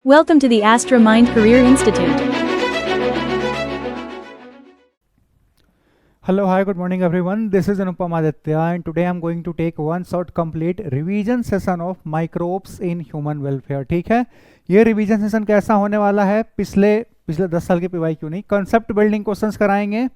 Welcome to the Astra Mind Career Institute. Hello, hi, good morning everyone. This is Anupam Aditya and today I'm going to take one short complete revision session of microbes in human welfare. ठीक है, ये revision session कैसा होने वाला है? पिछले 10 साल के पीवाई क्यों नहीं, कॉन्सेप्ट बिल्डिंग क्वेश्चंस कराएंगे,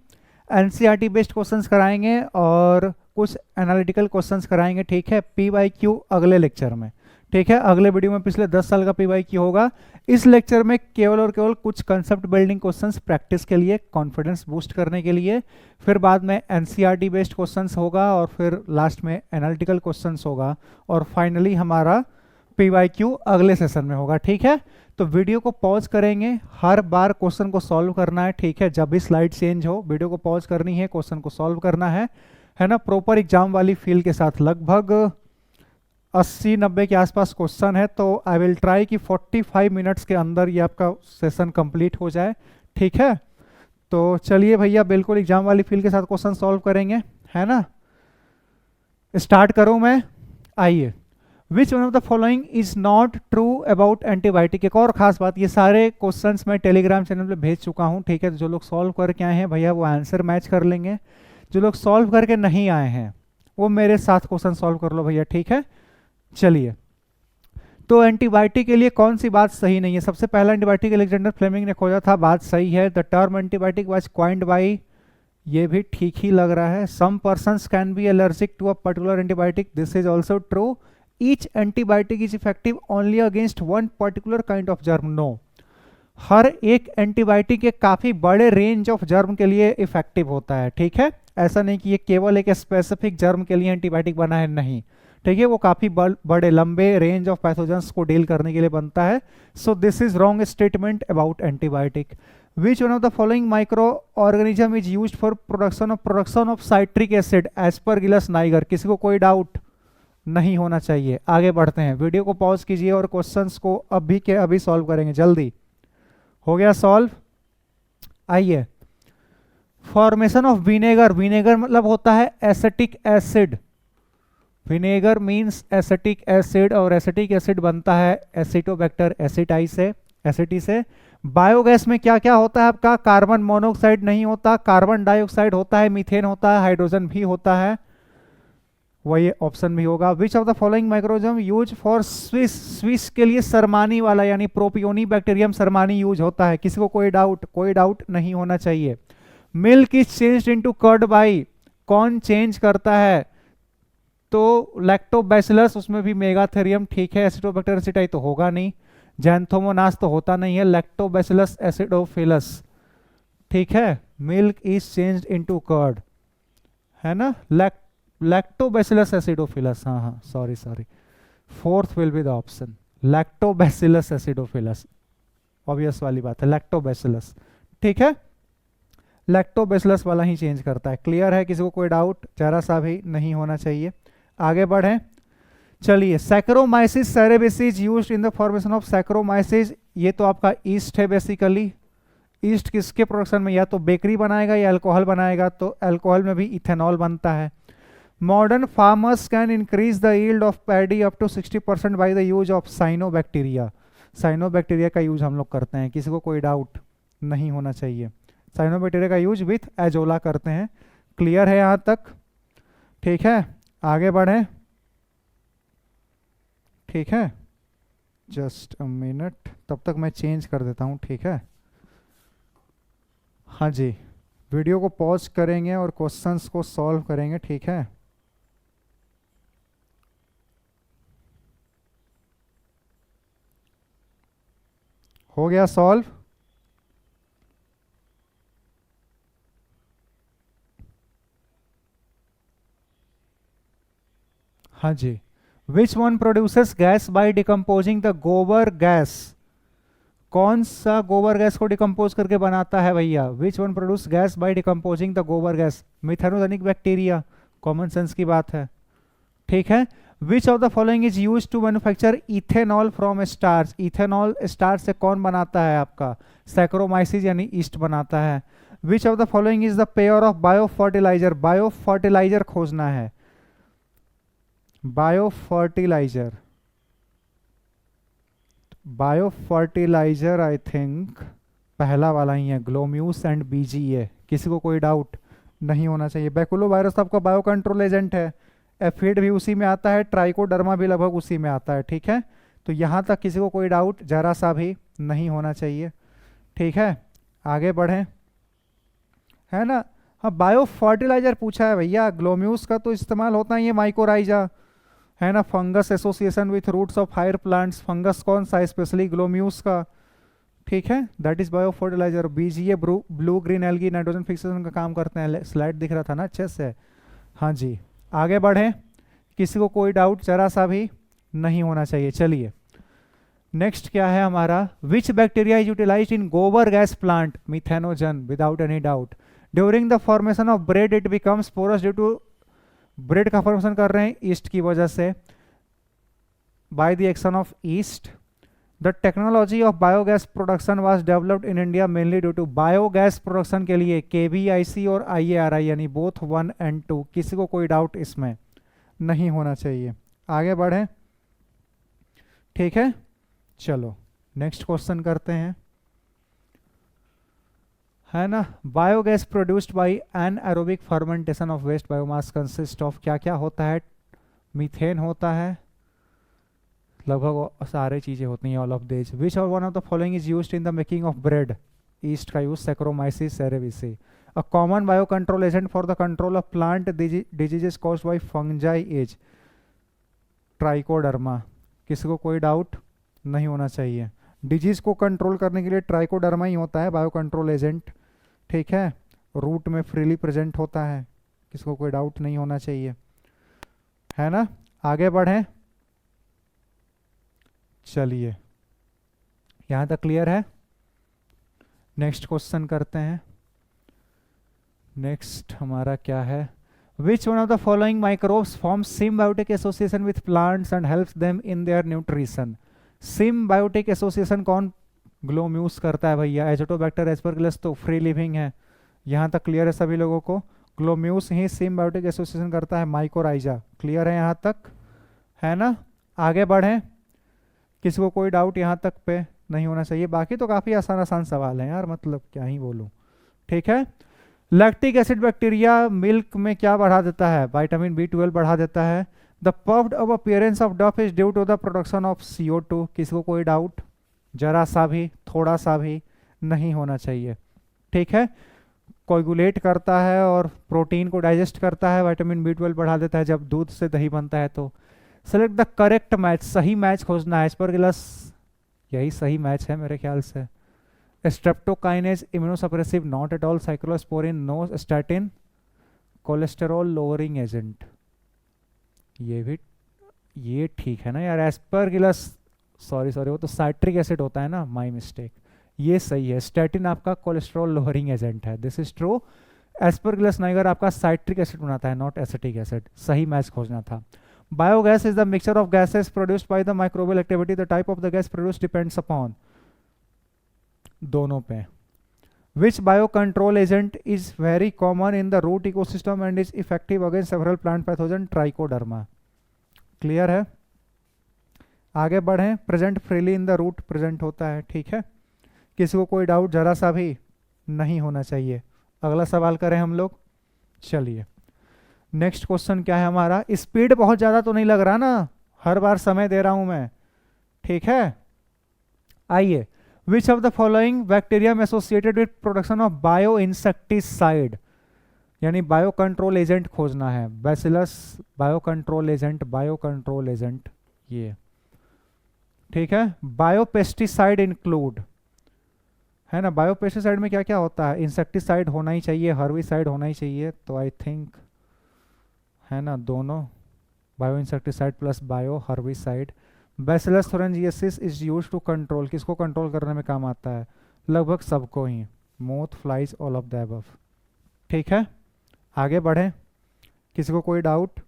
एनसीईआरटी बेस्ड क्वेश्चंस कराएंगे और कुछ एनालिटिकल क्वेश्चंस कराएंगे. ठीक है, पीवाई क्यू अगले लेक्चर में. ठीक है, अगले वीडियो में पिछले 10 साल का पीवाई क्यू होगा. इस लेक्चर में केवल और केवल कुछ कंसेप्ट बिल्डिंग क्वेश्चंस प्रैक्टिस के लिए, कॉन्फिडेंस बूस्ट करने के लिए, फिर बाद में एनसीईआरटी बेस्ड क्वेश्चंस होगा और फिर लास्ट में एनालिटिकल क्वेश्चंस होगा और फाइनली हमारा पीवाई क्यू अगले सेशन में होगा. ठीक है, तो वीडियो को पॉज करेंगे, हर बार क्वेश्चन को सॉल्व करना है. ठीक है, जब भी स्लाइड चेंज हो वीडियो को पॉज करनी है, क्वेश्चन को सॉल्व करना है ना. प्रॉपर एग्जाम वाली फील के साथ लगभग 80-90 के आसपास क्वेश्चन है, तो आई विल ट्राई कि 45 मिनट्स के अंदर ये आपका सेशन कंप्लीट हो जाए. ठीक है, तो चलिए भैया, बिल्कुल एग्जाम वाली फील के साथ क्वेश्चन सॉल्व करेंगे, है ना. स्टार्ट करूं मैं? आइए. विच one of the following is not true about antibiotic. एक और खास बात, ये सारे क्वेश्चंस मैं टेलीग्राम चैनल पे भेज चुका हूं. ठीक है, तो जो लोग सॉल्व करके आए हैं भैया वो आंसर मैच कर लेंगे. जो लोग सॉल्व करके नहीं आए हैं वो मेरे साथ क्वेश्चन सॉल्व कर लो भैया. ठीक है, चलिए. तो एंटीबायोटिक के लिए कौन सी बात सही नहीं है? सबसे पहला एंटीबायोटिक अलेक्जेंडर फ्लेमिंग ने खोजा था, बात सही है. The term antibiotic was coined by, ये भी ठीक ही लग रहा है. Some persons can be allergic to a particular antibiotic, this is also true. Each antibiotic is effective only against one particular kind of germ, no. हर एक antibiotic एक काफी बड़े रेंज ऑफ जर्म के लिए इफेक्टिव होता है. ठीक है, ऐसा नहीं कि ये केवल एक स्पेसिफिक जर्म के लिए एंटीबायोटिक बना है, नहीं. ठीक है, वो काफी बड़े लंबे रेंज ऑफ पैथोजेंस को डील करने के लिए बनता है. So this is wrong statement about antibiotic. Which one of the following micro organism is used for production of citric acid aspergillus Niger. किसी को कोई डाउट नहीं होना चाहिए. आगे बढ़ते हैं, वीडियो को पॉज कीजिए और क्वेश्चंस को अभी के अभी सॉल्व करेंगे. जल्दी हो गया सॉल्व. आइए. Formation of vinegar. विनेगर मतलब होता है acetic acid. Vinegar means acetic acid और एसिटिक एसिड बनता है एसिटोबैक्टर एसिटी से. बायोगैस में क्या क्या होता है आपका? कार्बन मोनोऑक्साइड नहीं होता, कार्बन डाइऑक्साइड होता है, मीथेन होता है, हाइड्रोजन भी होता है. वही ऑप्शन भी होगा. Which of the following microbes use for Swiss के लिए सरमानी वाला यानी प्रोपियोनी बैक्टीरियम सरमानी यूज होता है. किसी को कोई डाउट नहीं होना चाहिए. Milk is changed into curd by, कौन चेंज करता है? तो लैक्टोबैसिलस, उसमें भी मेगाथेरियम. ठीक है, एसिडोबैक्टर एसिटाई तो होगा नहीं, जैंथोमोनास तो होता नहीं है, लैक्टोबैसिलस एसिडोफिलस. ठीक है, milk is changed into curd, है ना. लैक्टोबैसिलस एसिडोफिलस, हाँ, sorry, fourth will be the option, Lactobacillus acidophilus. Obvious वाली बात है, लैक्टोबैसिलस. ठीक है, लैक्टोबैसिलस वाला ही चेंज करता है. क्लियर है? किसी को कोई डाउट जरा सा भी नहीं होना चाहिए. आगे बढ़ें. चलिए. Saccharomyces cerevisiae used in the formation of saccharomyces. ये तो आपका ईस्ट है बेसिकली. ईस्ट किसके प्रोडक्शन में? या तो बेकरी बनाएगा या अल्कोहल बनाएगा, तो अल्कोहल में भी इथेनॉल बनता है. Modern farmers can increase the yield of paddy up to 60% by the use of cyanobacteria. Cyanobacteria का यूज हम लोग करते हैं, किसी को कोई डाउट नहीं होना चाहिए. साइनोबैक्टीरिया का यूज विथ एजोला करते हैं. क्लियर है यहां तक? ठीक है, आगे बढ़ें. ठीक है, जस्ट अ मिनट, तब तक मैं चेंज कर देता हूं. ठीक है, हाँ जी, वीडियो को पॉज करेंगे और क्वेश्चंस को सॉल्व करेंगे. ठीक है, हो गया सॉल्व. हाँ जी. Which one produces gas by decomposing the gobar gas. कौन सा गोबर गैस को डिकम्पोज करके बनाता है भैया? Which one produce gas by decomposing the gobar gas? Methanogenic bacteria. Common sense की बात है. ठीक है. Which of the following is use to manufacture ethanol from starch. Ethanol starch से कौन बनाता है आपका? सैक्रोमाइसिस यानी ईस्ट बनाता है. Which of the following is the pair of bio fertiliser. Bio fertiliser खोजना है. Bio fertiliser bio fertiliser I think पहला वाला ही है, ग्लोम्यूस एंड बीजीए। किसी को कोई डाउट नहीं होना चाहिए। बैकुलोवायरस आपका बायो कंट्रोल एजेंट है, एफिड भी उसी में आता है, ट्राइकोडर्मा भी लगभग उसी में आता है। ठीक है, तो यहाँ तक किसी को कोई डाउट जरा सा भी नहीं होना चाहिए। ठीक है, आगे बढ़ें, है ना। हाँ, बायो फर्टिलाइजर पूछा है भैया, ग्लोम्यूस का तो इस्तेमाल होता ही है माइकोराइजा, है ना। Fungus association with roots of higher plants, fungus कौन सा, स्पेशली ग्लोम्यूस का। ठीक है, that is bio fertiliser. BGA blue green algae nitrogen fixation का काम करते हैं। स्लाइड दिख रहा था ना अच्छे से। हाँ जी, आगे बढ़ें, किसी को कोई डाउट जरा सा भी नहीं होना चाहिए। चलिए नेक्स्ट क्या है हमारा, which bacteria is utilised in gobar gas plant, methanogen, without any doubt. During the formation of bread it becomes porous due to, bread का फॉर्मेशन कर रहे हैं ईस्ट की वजह से, by the action of yeast. The technology of biogas production was developed in India mainly due to, biogas production के लिए KVIC और आईएआरआई यानी बोथ 1 and 2। किसी को कोई डाउट इसमें नहीं होना चाहिए। आगे बढ़ें, ठीक है, चलो नेक्स्ट क्वेश्चन करते हैं, है ना। Biogas produced by anaerobic fermentation of waste biomass consist of, क्या क्या होता है, मीथेन होता है, लगभग सारे चीजें होती हैं, ऑल ऑफ दिस। विच और one of the following is used in the making of bread, yeast का use saccharomyces cerevisiae. A common bio control agent for the control of plant diseases caused by fungi is trichoderma. किसी को कोई doubt नहीं होना चाहिए। Disease को control करने के लिए ट्राइकोडर्मा ही होता है बायो कंट्रोल एजेंट। ठीक है, रूट में फ्रीली प्रेजेंट होता है, किसी को कोई डाउट नहीं होना चाहिए, है ना। आगे बढ़ें, चलिए यहां तक क्लियर है। नेक्स्ट क्वेश्चन करते हैं। नेक्स्ट हमारा क्या है, which one of the following microbes form symbiotic association with plants and helps them in their nutrition. Symbiotic association कौन ग्लोम्यूस करता है भैया, एजोटोबैक्टर एस्परगिलस तो फ्री लिविंग है। यहां तक क्लियर है सभी लोगों को, ग्लोम्यूस ही सिम्बायोटिक एसोसिएशन करता है माइकोराइजा। क्लियर है यहां तक, है ना। आगे बढ़ें, किसी को कोई डाउट यहाँ तक पे नहीं होना चाहिए। बाकी तो काफ़ी आसान आसान सवाल हैं यार, मतलब क्या ही बोलूँ। ठीक है, लैक्टिक एसिड बैक्टीरिया मिल्क में क्या बढ़ा देता है, विटामिन B12 बढ़ा देता है। The puffed up appearance of dough is due to the production of CO2। किसी को कोई डाउट जरा सा भी थोड़ा सा भी नहीं होना चाहिए। ठीक है, कोगुलेट करता है और प्रोटीन को डाइजेस्ट करता है, विटामिन B12 बढ़ा देता है जब दूध से दही बनता है। तो सेलेक्ट द करेक्ट मैच, सही मैच खोजना है। एस्परगिलस यही सही मैच है मेरे ख्याल से। Streptokinase immunosuppressive not at all, cyclosporin no, statin cholesterol lowering agent, ये भी ये ठीक है ना यार। एस्परगिलस सॉरी वो तो साइट्रिक एसिड होता है ना, माय मिस्टेक, ये सही है। स्टैटिन आपका कोलेस्टेरॉल लोअरिंग एजेंट है, this is true. Aspergillus Niger आपका साइट्रिक एसिड बनाता है, नॉट एसिटिक एसिड। सही मैच खोजना था। Biogas is the mixture of gases produced by the microbial activity. The type of the gas produced depends upon, दोनों पे। Which biocontrol agent is very common in the root ecosystem and is effective against several plant pathogen? Trichoderma. Clear है। आगे बढ़ें, present freely in the root, present होता है। ठीक है, किसी को कोई डाउट जरा सा भी नहीं होना चाहिए। अगला सवाल करें हम लोग, चलिए नेक्स्ट क्वेश्चन क्या है हमारा। स्पीड बहुत ज्यादा तो नहीं लग रहा ना, हर बार समय दे रहा हूं मैं, ठीक है। आइए, विच of the following bacterium associated with production of bio insecticide, यानी बायो कंट्रोल एजेंट खोजना है। बैसिलस बायो कंट्रोल एजेंट ये, ठीक है। बायो पेस्टिसाइड इंक्लूड, है ना। बायो पेस्टिसाइड में क्या क्या होता है, इंसेक्टिसाइड होना ही चाहिए, हर्बिसाइड होना ही चाहिए, तो आई थिंक है ना दोनों, bio insecticide plus bio herbicide. Bacillus thuringiensis is used to control, किसको कंट्रोल करने में काम आता है, लगभग सबको ही, moth, flies, all of the above. ठीक है, आगे बढ़ें, किसी को कोई डाउट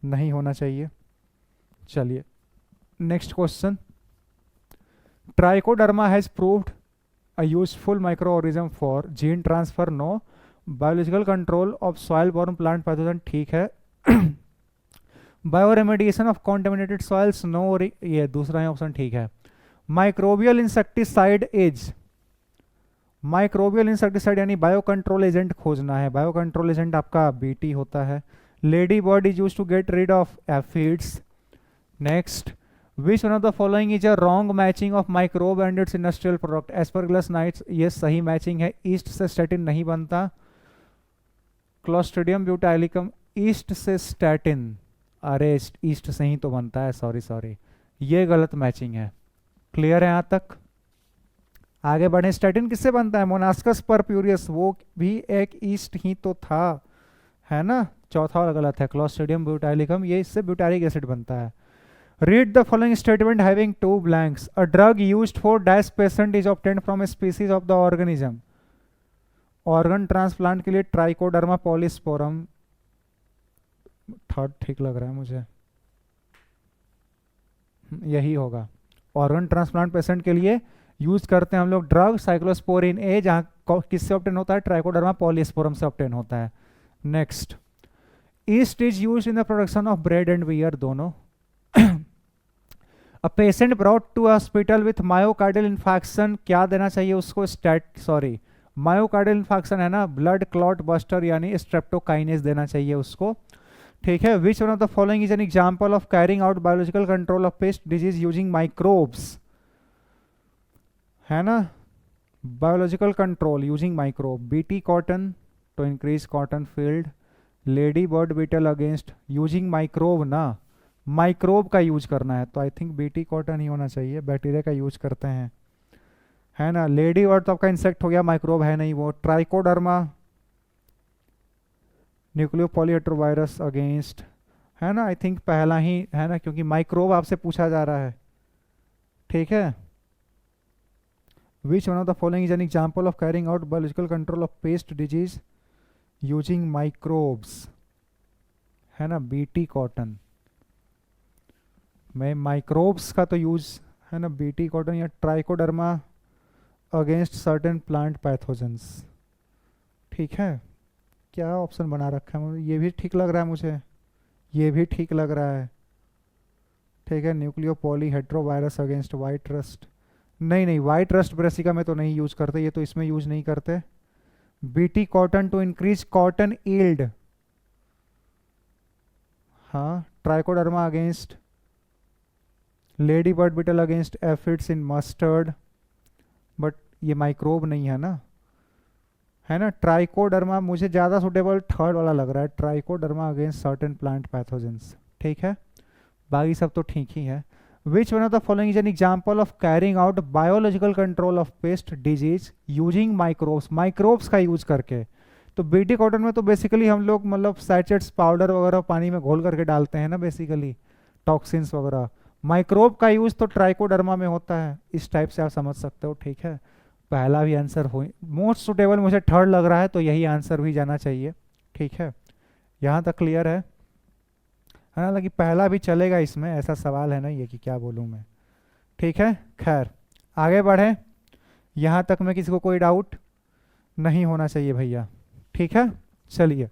नहीं होना चाहिए। चलिए next question, Trichoderma has proved a useful micro organism for gene transfer, no. Biological control of soil borne plant pathogen, ठीक है। Bio remediation of contaminated soils, no, ये दूसरा है ऑप्शन, ठीक है। Microbial insecticide is, microbial insecticide यानी bio control agent खोजना है। बायो कंट्रोल एजेंट आपका बीटी होता है। Lady bird is use to get rid of aphids. Next, which one of the following is a wrong matching of microbe and its industrial product. Aspergillus नाइट्स, ये सही matching है, yeast से statin नहीं बनता। क्लोस्ट्रिडियम ब्यूटाइलिकम, ईस्ट से statin, अरे yeast से ही तो बनता है, सॉरी, ये गलत मैचिंग है। क्लियर है यहाँ तक? आगे बढ़े। स्टैटिन किससे बनता है? मोनास्कस परप्यूरियस, वो भी एक ईस्ट ही तो था, है ना। चौथा वाला गलत है, क्लोस्ट्रिडियम ब्यूटाइलिकम, ये इससे ब्यूटारिक एसिड बनता है। Read the following statement having two blanks. A drug used for dash patient is obtained from a species of the organism. Organ transplant के लिए ट्राइकोडर्मा पॉलीस्पोरम, थर्ड ठीक लग रहा है मुझे, यही होगा। ऑर्गन ट्रांसप्लांट पेशेंट के लिए यूज करते हैं हम लोग ड्रग साइक्लोस्पोरिन ए, जहाँ किससे ऑब्टेन होता है? ट्राइकोडर्मा पॉलीस्पोरम से ऑब्टेन होता है। Next, yeast is used in the production of bread and beer, दोनों। A patient brought to hospital with myocardial infection, क्या देना चाहिए उसको? मायोकार्डियल इन्फेक्शन है ना, ब्लड क्लॉट बस्टर यानी स्ट्रेप्टोकाइनेस देना चाहिए उसको। ठीक है। Which one of the following is an example of carrying out biological control of pest disease using microbes, है ना। Biological control using microbe, BT cotton to increase cotton field, lady bird beetle against, using microbe ना, microbe का use करना है, तो I think BT cotton ही होना चाहिए, बैक्टीरिया का यूज करते हैं, है ना। लेडी बर्ड तो आपका इंसेक्ट हो गया, माइक्रोब है नहीं वो। ट्राइकोडर्मा न्यूक्लियो पॉलीहेट्रोवायरस अगेंस्ट, है ना, आई थिंक पहला ही है ना, क्योंकि माइक्रोब आपसे पूछा जा रहा है। ठीक है। Which one of the following is an example of carrying out biological control of pest disease using microbes, है ना, बीटी कॉटन में माइक्रोब्स का तो यूज है ना, बीटी कॉटन या trichoderma against certain plant pathogens. ठीक है। क्या ऑप्शन बना रखा है? ये भी ठीक लग रहा है मुझे, ये भी ठीक लग रहा है। ठीक है। न्यूक्लियो पॉलीहेट्रोवायरस अगेंस्ट वाइट रस्ट, नहीं, वाइट रस्ट ब्रेसिका में तो नहीं यूज करते, ये तो इसमें यूज नहीं करते। BT cotton to increase cotton yield, हाँ। Trichoderma against lady bird beetle against aphids in mustard, but ये माइक्रोब नहीं है ना, है ना। ट्राइकोडर्मा मुझे ज़्यादा सुटेबल थर्ड वाला लग रहा है, trichoderma against certain plant pathogens. ठीक है। बाकी सब तो ठीक ही है। Which one of the following is an example of carrying out biological control of pest disease using microbes, microbes का यूज करके। तो बीटी कॉटन में तो बेसिकली हम लोग मतलब सैचेट्स पाउडर वगैरह पानी में घोल करके डालते हैं ना, बेसिकली टॉक्सिन्स वगैरह। माइक्रोब का यूज तो ट्राइकोडर्मा में होता है, इस टाइप से आप समझ सकते हो। ठीक है। पहला भी आंसर हो, मोस्ट सुटेबल मुझे थर्ड लग रहा है, तो यही आंसर भी जाना चाहिए। ठीक है। यहाँ तक क्लियर है ना, हालांकि पहला भी चलेगा इसमें, ऐसा सवाल है ना ये कि क्या बोलूँ मैं। ठीक है। खैर आगे बढ़े, यहाँ तक में किसी को कोई डाउट नहीं होना चाहिए भैया। ठीक है। चलिए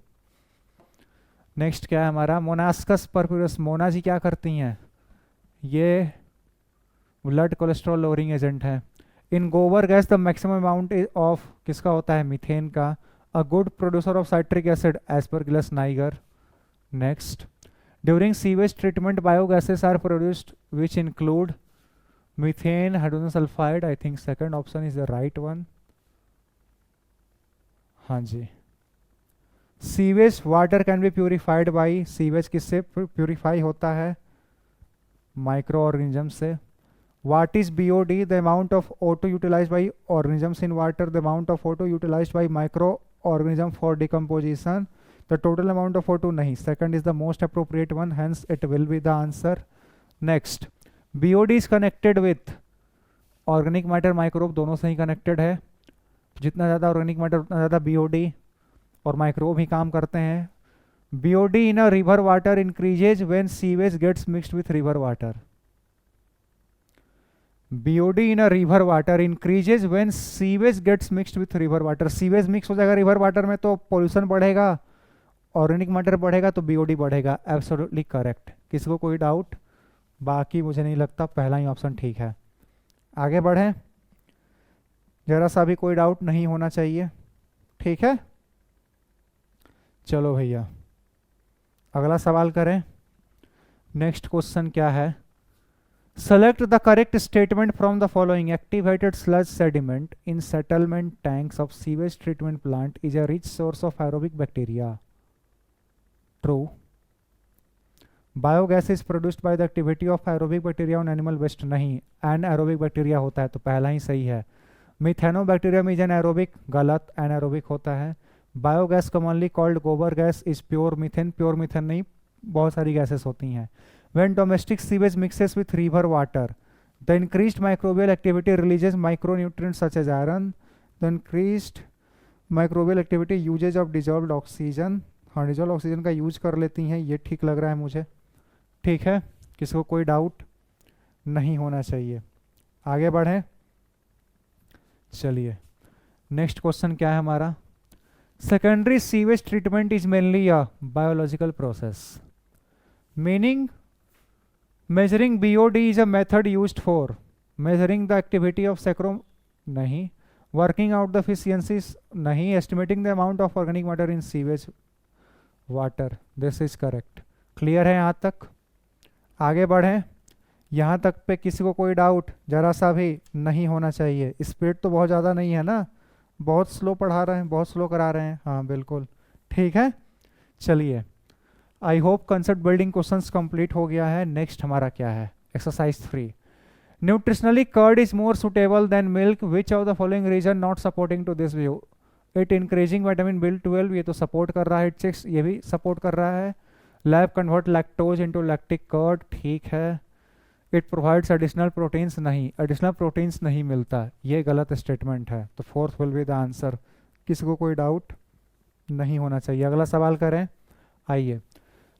नेक्स्ट क्या है हमारा, मोनास्कस परप्यूरस। मोना जी क्या करती हैं? ये ब्लड कोलेस्ट्रॉल लोअरिंग एजेंट है। In gobar gas the maximum amount of किसका होता है? मीथेन का। A good producer of citric acid aspergillus niger. Next, during sewage treatment biogases are produced which include methane, hydrogen sulphide. I think second option is the right one. हाँ जी। Sewage water can be purified by, sewage किससे purify होता है? Micro organism से। What is BOD? The amount of O2 utilized by organisms in water, the amount of O2 utilized by microorganism for decomposition. The total amount of O2 नहीं, second is the most appropriate one, hence it will be the answer. Next, BOD is connected with organic matter, microbe, दोनों से ही connected है। जितना ज़्यादा organic matter उतना ज़्यादा BOD और microbe ही काम करते हैं। BOD in a river water increases when sewage gets mixed with river water. BOD in a river water increases when sewage gets mixed with river water. Sewage mix हो जाएगा river water में तो pollution बढ़ेगा, organic matter बढ़ेगा तो BOD बढ़ेगा। Absolutely correct. किसी को कोई डाउट? बाकी मुझे नहीं लगता, पहला ही ऑप्शन ठीक है। आगे बढ़ें, जरा सा भी कोई डाउट नहीं होना चाहिए, ठीक है। चलो भैया अगला सवाल करें। नेक्स्ट क्वेश्चन क्या है, select the correct statement from the following, activated sludge sediment in settlement tanks of sewage treatment plant is a rich source of aerobic bacteria. True. Biogas is produced by the activity of aerobic bacteria on animal waste, नहीं, anaerobic bacteria होता है, तो पहला ही सही है। Methanobacterium is anaerobic, गलत, anaerobic होता है। Biogas commonly called gobar gas is pure methane, pure methane नहीं, बहुत सारी गैसेस होती हैं। When domestic sewage mixes with river water, the increased microbial activity releases micronutrients such as iron, the increased microbial activity uses of dissolved oxygen, हाँ dissolve oxygen का use कर लेती हैं, ये ठीक लग रहा है मुझे, ठीक है, किसी को कोई डाउट नहीं होना चाहिए। आगे बढ़ें, चलिए नेक्स्ट क्वेश्चन क्या है हमारा, secondary sewage treatment is mainly a biological process, meaning measuring BOD is a method used for measuring the activity of sacro, नहीं, वर्किंग आउट द एफिशिएंसीज, नहीं, estimating the amount of organic matter in sewage water, this is correct. Clear है यहाँ तक? आगे बढ़ें, यहाँ तक पे किसी को कोई डाउट जरा सा भी नहीं होना चाहिए। स्पीड तो बहुत ज़्यादा नहीं है ना, बहुत स्लो पढ़ा रहे हैं, बहुत स्लो करा रहे हैं, हाँ बिल्कुल ठीक है। चलिए I hope concept building questions complete हो गया है। नेक्स्ट हमारा क्या है, exercise 3, nutritionally curd is more suitable than milk, which of the following reason not supporting to this view, it increasing vitamin B12, ये तो सपोर्ट कर रहा है, इट 6 ये भी सपोर्ट कर रहा है, LAB convert lactose into lactic curd, ठीक है, इट प्रोवाइड्स एडिशनल प्रोटीन्स, नहीं, एडिशनल प्रोटीन्स नहीं मिलता, ये गलत स्टेटमेंट है, तो fourth will be the answer. किसी को कोई डाउट नहीं होना चाहिए। अगला सवाल करें, आइए,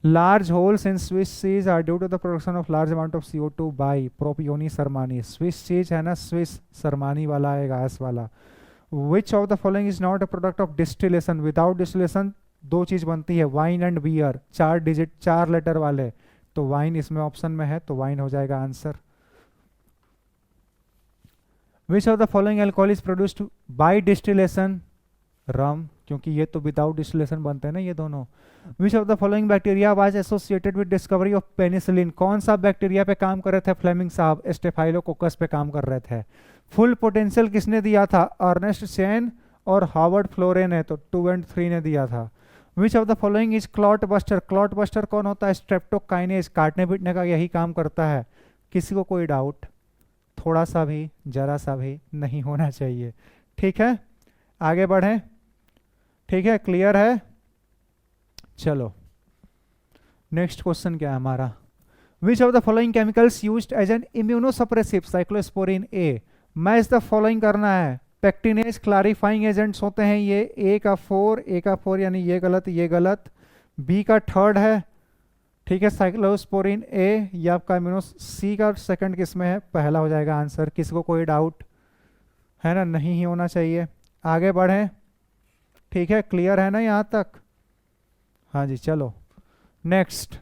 large holes in Swiss cheese are due to the production of large amount of CO2 by propioni shermanii, Swiss cheese है ना, स्विस सरमानी वाला है, गैस वाला। Which of the following is not a product of distillation, without distillation दो चीज बनती है, wine and beer, 4 digit 4 letter वाले, तो वाइन इसमें ऑप्शन में है, तो वाइन हो जाएगा answer. Which of the following alcohol is produced by distillation, rum, क्योंकि ये तो विदाउट डिस्टिलेशन बनते हैं ना ये दोनों। विच of the following bacteria was associated with discovery of penicillin, कौन सा बैक्टीरिया पे काम कर रहे थे फ्लेमिंग साहब, स्टेफाइलोकोकस पे काम कर रहे थे। फुल पोटेंशियल किसने दिया था, अर्नेस्ट चेन और हार्वर्ड फ्लोरे ने, तो 2 और 3 ने दिया था। विच of the following is clot buster, clot buster कौन होता है, स्ट्रेप्टोकाइनेज, काटने पीटने का यही काम करता है। किसी को कोई डाउट थोड़ा सा भी जरा सा भी नहीं होना चाहिए, ठीक है। आगे बढ़ें, ठीक है, क्लियर है। चलो नेक्स्ट क्वेश्चन क्या है हमारा, which of the following chemicals used as an immunosuppressive, cyclosporin A, match the following करना है, पेक्टिनेज क्लारिफाइंग एजेंट्स होते हैं ये, ए का 4 यानी ये गलत, ये गलत, बी का 3rd है, ठीक है, साइक्लोस्पोरिन ए, ये आपका इम्यूनो, सी का 2nd किस में है, पहला हो जाएगा आंसर। किसी को कोई डाउट है ना, नहीं ही होना चाहिए। आगे बढ़ें, ठीक है, क्लियर है ना यहाँ तक, हाँ जी। चलो नेक्स्ट,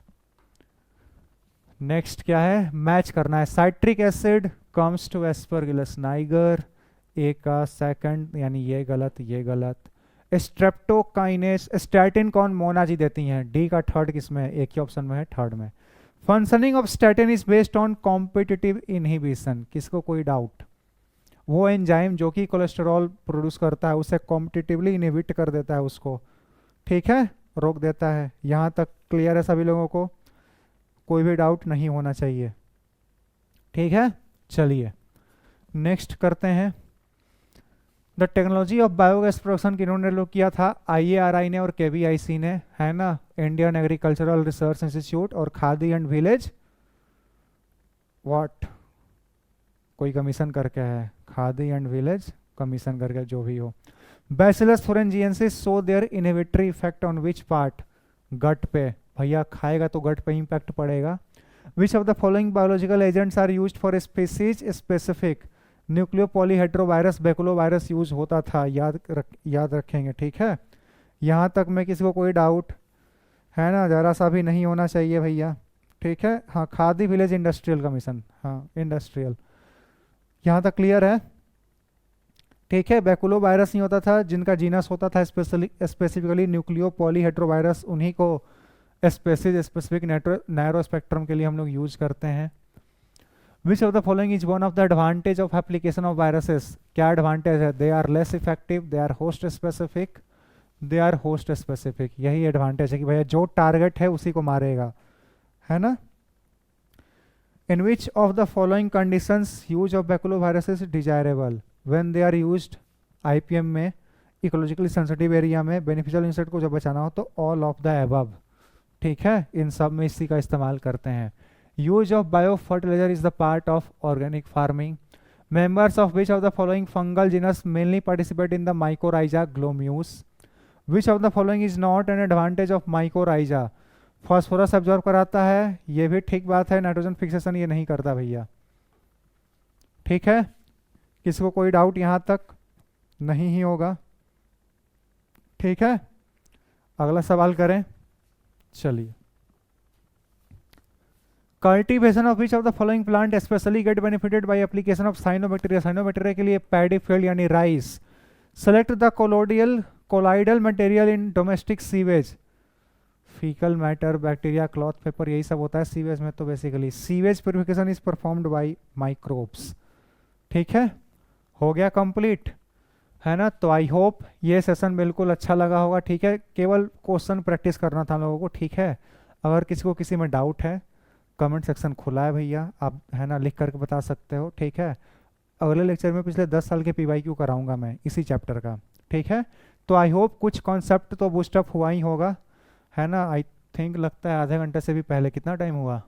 नेक्स्ट क्या है, मैच करना है, citric acid comes to aspergillus niger, A का 2nd यानी ये गलत, ये गलत। स्ट्रेप्टोकाइनेस, स्टैटिन कौन, मोना जी देती हैं, डी का 3rd किसमें है, एक ही ऑप्शन में है, 3rd में। Functioning of statin is based on competitive inhibition, किसको कोई डाउट, वो एंजाइम जो कि कोलेस्टेरॉल प्रोड्यूस करता है उसे कॉम्पिटिटिवली इनहिबिट कर देता है उसको, ठीक है, रोक देता है। यहाँ तक क्लियर है सभी लोगों को, कोई भी डाउट नहीं होना चाहिए, ठीक है। चलिए नेक्स्ट करते हैं, the technology of biogas production किन्होंने लोग किया था, IARI ने और KVIC ने, है ना, इंडियन एग्रीकल्चरल रिसर्च इंस्टीट्यूट और खादी एंड विलेज व्हाट, कोई कमीशन करके है, खादी एंड विलेज कमीशन करके, जो भी हो। Bacillus thuringiensis so their inhibitory effect on which part, gut पे, भैया खाएगा तो गट पे इम्पैक्ट पड़ेगा। Which of the following biological agents are used for species specific, nucleopolyhedrovirus baculovirus use होता था, याद रखेंगे, ठीक है। यहाँ तक में किसी को कोई डाउट है ना, जरा सा भी नहीं होना चाहिए भैया, ठीक है। हाँ, खादी विलेज इंडस्ट्रियल कमीशन, हाँ इंडस्ट्रियल, यहाँ तक क्लियर है? ठीक है, बैकुलो वायरस नहीं होता था, जिनका जीनस होता था स्पेसिफिकली न्यूक्लियो पॉलीहेड्रोवायरस, उन्हीं को स्पेसिफिक नैरो स्पेक्ट्रम के लिए हम लोग यूज करते हैं। Which of the following is one of the advantage of application of viruses? क्या एडवांटेज है? They are less effective, they are host specific, they are host specific. यही एडवांटेज है कि भैया जो टारगेट है उसी को मारेगा, है ना। In which of the following conditions use of baculovirus is desirable? When they are used IPM में, इकोलॉजिकली सेंसिटिव एरिया में, बेनिफिशियल इंसेक्ट को जब बचाना हो तो ऑल ऑफ द अबव। ठीक है, इन सब में इसी का इस्तेमाल करते हैं। Use of bio fertiliser is the part of organic farming. Members of which of the following fungal genus mainly participate in the mycorrhiza glomus? Which of the following is not an advantage of mycorrhiza? Phosphorus absorb कराता है, ये भी ठीक बात है। Nitrogen fixation ये नहीं करता भैया। ठीक है, किसी को कोई डाउट यहां तक? नहीं ही होगा। ठीक है, अगला सवाल करें। चलिए, cultivation of which of the following plant specially get benefited by application of cyanobacteria? Cyanobacteria के लिए पैडी फील्ड यानी rice. Select the colloidal material in domestic sewage. Faecal matter, bacteria, cloth paper, यही सब होता है सीवेज में। तो basically sewage purification is performed by microbes. ठीक है, हो गया कंप्लीट, है ना। तो आई होप ये सेशन बिल्कुल अच्छा लगा होगा। ठीक है, केवल क्वेश्चन प्रैक्टिस करना था लोगों को। ठीक है, अगर किसी को किसी में डाउट है, कमेंट सेक्शन खुला है भैया, आप है ना लिख करके बता सकते हो। ठीक है, अगले लेक्चर में पिछले 10 साल के PYQ कराऊंगा मैं इसी चैप्टर का। ठीक है, तो आई होप कुछ कॉन्सेप्ट तो बूस्टअप हुआ ही होगा, है ना। आई थिंक लगता है आधे घंटे से भी पहले कितना टाइम हुआ,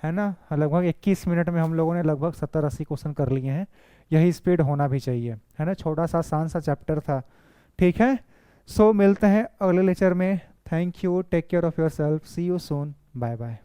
है ना। लगभग 21 मिनट में हम लोगों ने लगभग 70-80 क्वेश्चन कर लिए हैं। यही स्पीड होना भी चाहिए, है ना। छोटा सा आसान सा चैप्टर था। ठीक है, सो मिलते हैं अगले लेक्चर में। Thank you, take care of yourself, see you soon, bye bye.